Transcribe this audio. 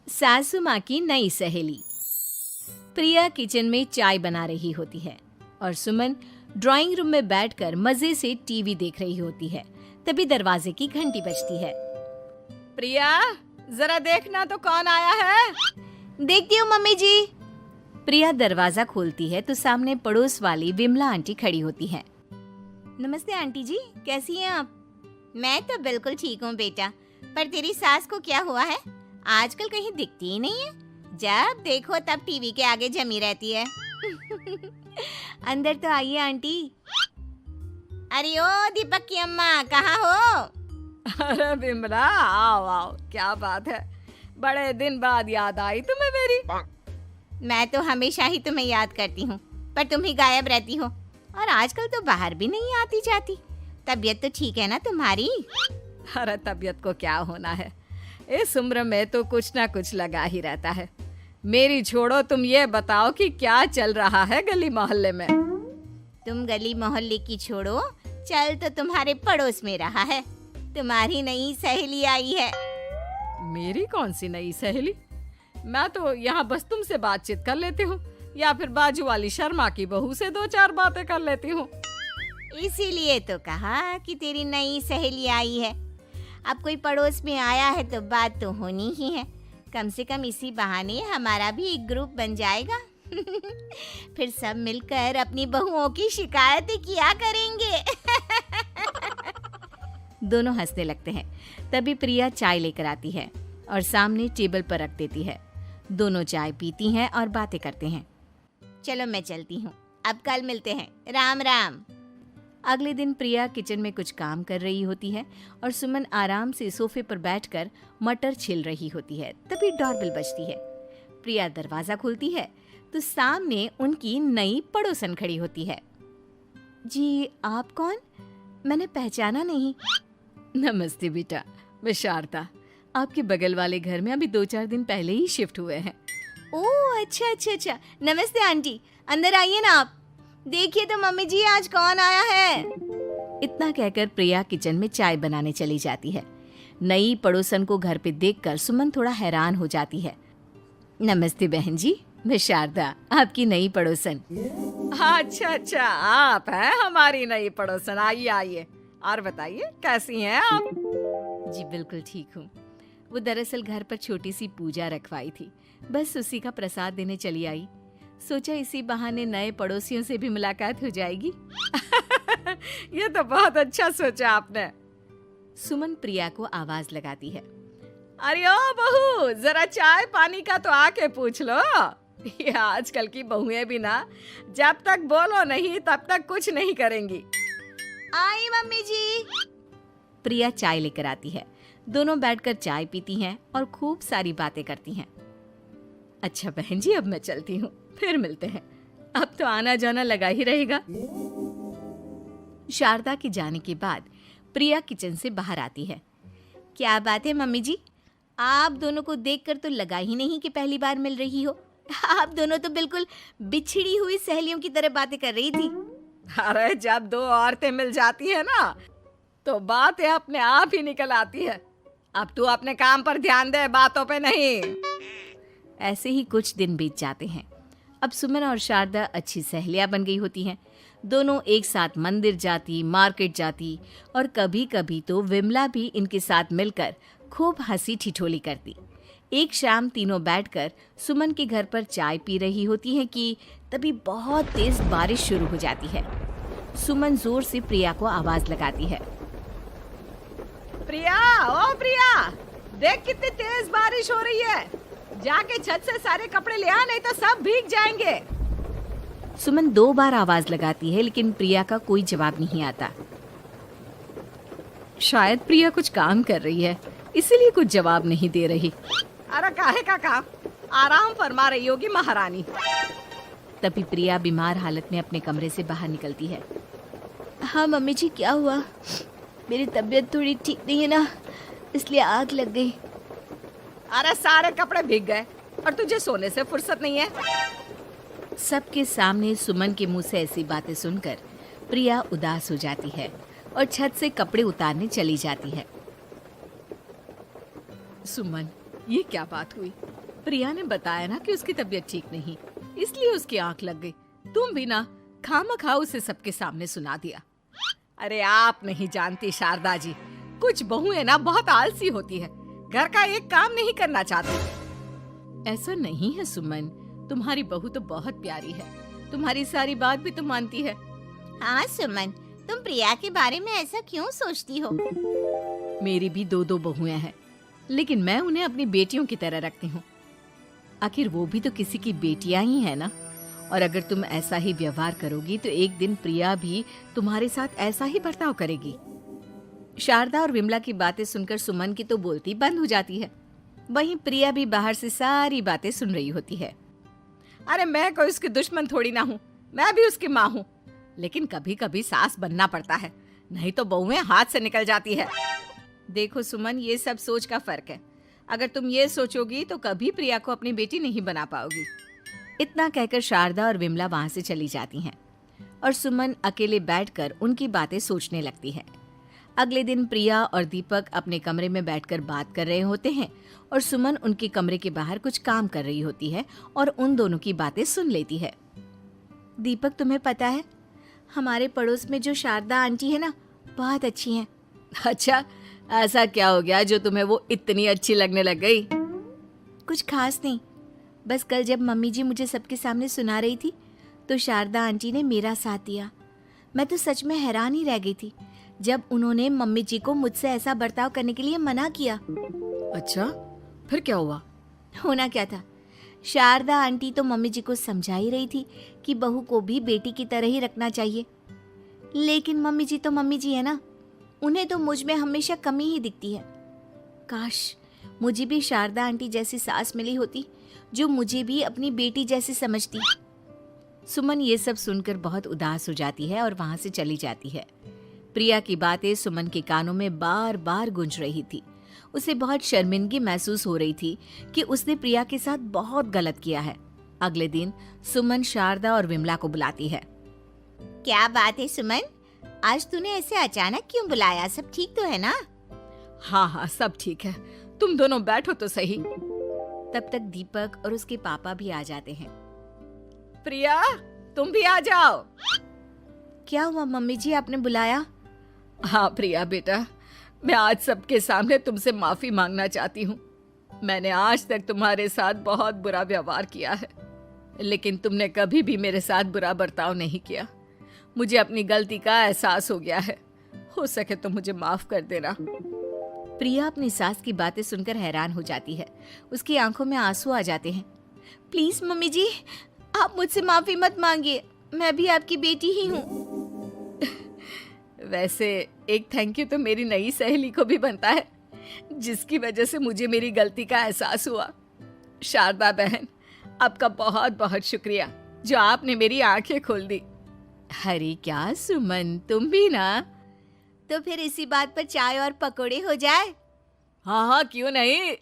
सासू माँ की नई सहेली। प्रिया किचन में चाय बना रही होती है और सुमन ड्राइंग रूम में बैठकर मजे से टीवी देख रही होती है। तभी दरवाजे की घंटी बजती है। प्रिया, जरा देखना तो कौन आया है। देखती हूँ मम्मी जी। प्रिया दरवाजा खोलती है तो सामने पड़ोस वाली विमला आंटी खड़ी होती है। नमस्ते आंटी जी, कैसी हैं आप? मैं तो बिल्कुल ठीक हूँ बेटा, पर तेरी सास को क्या हुआ है? आजकल कहीं दिखती ही नहीं है। जब देखो तब टीवी के आगे जमी रहती है। अंदर तो आइए आंटी। अरे ओ दीपक की अम्मा, कहाँ हो? अरे बिमला, आओ आओ, क्या बात है, बड़े दिन बाद याद आई तुम्हें मेरी। मैं तो हमेशा ही तुम्हें याद करती हूँ, पर तुम ही गायब रहती हो और आजकल तो बाहर भी नहीं आती जाती। तबीयत तो ठीक है ना तुम्हारी? अरे तबीयत को क्या होना है, इस उम्र में तो कुछ ना कुछ लगा ही रहता है। मेरी छोड़ो, तुम ये बताओ कि क्या चल रहा है गली मोहल्ले में। तुम गली मोहल्ले की छोड़ो, चल तो तुम्हारे पड़ोस में रहा है। तुम्हारी नई सहेली आई है। मेरी कौन सी नई सहेली? मैं तो यहाँ बस तुमसे बातचीत कर लेती हूँ या फिर बाजू वाली शर्मा की बहू से दो चार बातें कर लेती हूँ। इसीलिए तो कहा कि तेरी नई सहेली आई है। अब कोई पड़ोस में आया है तो बात तो होनी ही है। कम से कम इसी बहाने हमारा भी एक ग्रुप बन जाएगा। फिर सब मिलकर अपनी बहुओं की शिकायतें किया करेंगे। दोनों हंसने लगते हैं। तभी प्रिया चाय लेकर आती है और सामने टेबल पर रख देती है। दोनों चाय पीती हैं और बातें करते हैं। चलो मैं चलती हूँ, अब कल मिलते हैं। राम राम। अगले दिन प्रिया किचन में कुछ काम कर रही होती है और सुमन आराम से सोफे पर बैठकर मटर छिल रही होती है। तभी डोरबेल बजती है। प्रिया दरवाजा खोलती है तो सामने उनकी नई पड़ोसन खड़ी होती है। जी, आप कौन? मैंने पहचाना नहीं। नमस्ते बेटा, मैं शारदा, आपके बगल वाले घर में अभी 2-4 दिन पहले ही शिफ्ट हुए हैं। ओह अच्छा अच्छा अच्छा, नमस्ते आंटी, अंदर आइए ना आप। देखिए तो मम्मी जी, आज कौन आया है। इतना कहकर प्रिया किचन में चाय बनाने चली जाती है। नई पड़ोसन को घर पे देखकर सुमन थोड़ा हैरान हो जाती है। नमस्ते बहन जी, मैं शारदा, आपकी नई पड़ोसन। अच्छा अच्छा, आप हैं हमारी नई पड़ोसन। आइए आइए, और बताइए कैसी हैं आप? जी बिल्कुल ठीक हूँ। वो दरअसल घर पर छोटी सी पूजा रखवाई थी, बस उसी का प्रसाद देने चली आई। सोचा इसी बहाने नए पड़ोसियों से भी मुलाकात हो जाएगी। ये तो बहुत अच्छा सोचा आपने। सुमन प्रिया को आवाज लगाती है। अरे ओ बहू, जरा चाय पानी का तो आके पूछ लो। ये आजकल की बहुएं भी ना, जब तक बोलो नहीं तब तक कुछ नहीं करेंगी। आई मम्मी जी। प्रिया चाय लेकर आती है। दोनों बैठकर चाय पीती हैं और खूब सारी बातें करती हैं। अच्छा बहन जी, अब मैं चलती हूँ, फिर मिलते हैं। अब तो आना जाना लगा ही रहेगा। शारदा के जाने के बाद प्रिया किचन से बाहर आती है। क्या बात है मम्मी जी, आप दोनों को देखकर तो लगा ही नहीं कि पहली बार मिल रही हो। आप दोनों तो बिल्कुल बिछड़ी हुई सहेलियों की तरह बातें कर रही थी। अरे जब दो औरतें मिल जाती है ना, तो बातें अपने आप ही निकल आती है। अब तू अपने काम पर ध्यान दे, बातों पे नहीं। ऐसे ही कुछ दिन बीत जाते हैं। अब सुमन और शारदा अच्छी सहेलियां बन गई होती हैं। दोनों एक साथ मंदिर जाती, मार्केट जाती और कभी कभी तो विमला भी इनके साथ मिलकर खूब हंसी ठिठोली करती। एक शाम तीनों बैठकर सुमन के घर पर चाय पी रही होती हैं कि तभी बहुत तेज बारिश शुरू हो जाती है। सुमन जोर से प्रिया को आवाज लगाती है। प्रिया, ओ प्रिया, देख कितनी तेज बारिश हो रही है। जाके छत से सारे कपड़े ले आ, नहीं तो सब भीग जाएंगे। सुमन 2 बार आवाज लगाती है लेकिन प्रिया का कोई जवाब नहीं आता। शायद प्रिया कुछ काम कर रही है, इसीलिए कुछ जवाब नहीं दे रही। अरे काहे का काम, आराम फरमा रही होगी महारानी। तभी प्रिया बीमार हालत में अपने कमरे से बाहर निकलती है। हाँ मम्मी जी, क्या हुआ? मेरी तबीयत थोड़ी ठीक नहीं है ना, इसलिए आग लग गई। अरे सारे कपड़े भीग गए और तुझे सोने से फुर्सत नहीं है। सबके सामने सुमन के मुंह से ऐसी बातें सुनकर प्रिया उदास हो जाती है और छत से कपड़े उतारने चली जाती है। सुमन, ये क्या बात हुई? प्रिया ने बताया ना कि उसकी तबीयत ठीक नहीं, इसलिए उसकी आंख लग गई। तुम भी ना खामखा उसे सबके सामने सुना दिया। अरे आप नहीं जानती शारदा जी, कुछ बहुएं ना बहुत आलसी होती है, घर का एक काम नहीं करना चाहती। ऐसा नहीं है सुमन, तुम्हारी बहू तो बहुत प्यारी है, तुम्हारी सारी बात भी तो मानती है। हाँ सुमन, तुम प्रिया के बारे में ऐसा क्यों सोचती हो? मेरी भी दो बहुएं हैं, लेकिन मैं उन्हें अपनी बेटियों की तरह रखती हूँ। आखिर वो भी तो किसी की बेटियां ही है ना। और अगर तुम ऐसा ही व्यवहार करोगी तो एक दिन प्रिया भी तुम्हारे साथ ऐसा ही बर्ताव करेगी। शारदा और विमला की बातें सुनकर सुमन की तो बोलती बंद हो जाती है। वहीं प्रिया भी बाहर से सारी बातें सुन रही होती है। अरे मैं कोई उसकी दुश्मन थोड़ी ना हूँ, मैं भी उसकी माँ हूँ, लेकिन कभी कभी सास बनना पड़ता है, नहीं तो बहुएं हाथ से निकल जाती है। देखो सुमन, ये सब सोच का फर्क है। अगर तुम ये सोचोगी तो कभी प्रिया को अपनी बेटी नहीं बना पाओगी। इतना कहकर शारदा और विमला वहां से चली जाती हैं और सुमन अकेले बैठकर उनकी बातें सोचने लगती है। अगले दिन प्रिया और दीपक अपने कमरे में बैठकर बात कर रहे होते हैं और सुमन उनके कमरे के बाहर कुछ काम कर रही होती है और उन दोनों की बातें सुन लेती है। दीपक, तुम्हें पता है हमारे पड़ोस में जो शारदा आंटी है ना, बहुत अच्छी हैं। अच्छा, ऐसा क्या हो गया जो तुम्हें वो इतनी अच्छी लगने लग गई? कुछ खास नहीं, बस कल जब मम्मी जी मुझे सबके सामने सुना रही थी तो शारदा आंटी ने मेरा साथ दिया। मैं तो सच में हैरान ही रह गई थी जब उन्होंने मम्मी जी को मुझसे ऐसा बर्ताव करने के लिए मना किया। अच्छा, फिर क्या हुआ? होना क्या था, शारदा आंटी तो मम्मी जी को समझा ही रही थी कि बहू को भी बेटी की तरह ही रखना चाहिए, लेकिन मम्मी जी तो मम्मी जी है ना, उन्हें तो मुझ में हमेशा कमी ही दिखती है। काश मुझे भी शारदा आंटी जैसी सास मिली होती जो मुझे भी अपनी बेटी जैसी समझती। सुमन ये सब सुनकर बहुत उदास हो जाती है और वहां से चली जाती है। प्रिया की बातें सुमन के कानों में बार बार गूंज रही थी। उसे बहुत शर्मिंदगी महसूस हो रही थी कि उसने प्रिया के साथ बहुत गलत किया है। अगले दिन सुमन शारदा और विमला को बुलाती है। क्या बात है सुमन, आज तूने ऐसे अचानक क्यों बुलाया? सब ठीक तो है ना? हाँ, सब ठीक है, तुम दोनों बैठो तो सही। तब तक दीपक और उसके पापा भी आ जाते हैं। प्रिया, तुम भी आ जाओ। क्या हुआ मम्मी जी, आपने बुलाया? हाँ प्रिया बेटा, मैं आज सबके सामने तुमसे माफी मांगना चाहती हूँ। मैंने आज तक तुम्हारे साथ बहुत बुरा व्यवहार किया है, लेकिन तुमने कभी भी मेरे साथ बुरा बर्ताव नहीं किया। मुझे अपनी गलती का एहसास हो गया है, हो सके तो मुझे माफ कर देना। प्रिया अपनी सास की बातें सुनकर हैरान हो जाती है। उसकी आंखों में आंसू आ जाते हैं। प्लीज मम्मी जी, आप मुझसे माफी मत मांगिए, मैं भी आपकी बेटी ही हूँ। वैसे एक थैंक यू तो मेरी नई सहेली को भी बनता है, जिसकी वजह से मुझे मेरी गलती का एहसास हुआ। शारदा बहन, आपका बहुत बहुत शुक्रिया जो आपने मेरी आंखें खोल दी। अरे क्या सुमन, तुम भी ना। तो फिर इसी बात पर चाय और पकोड़े हो जाए? हाँ, क्यों नहीं।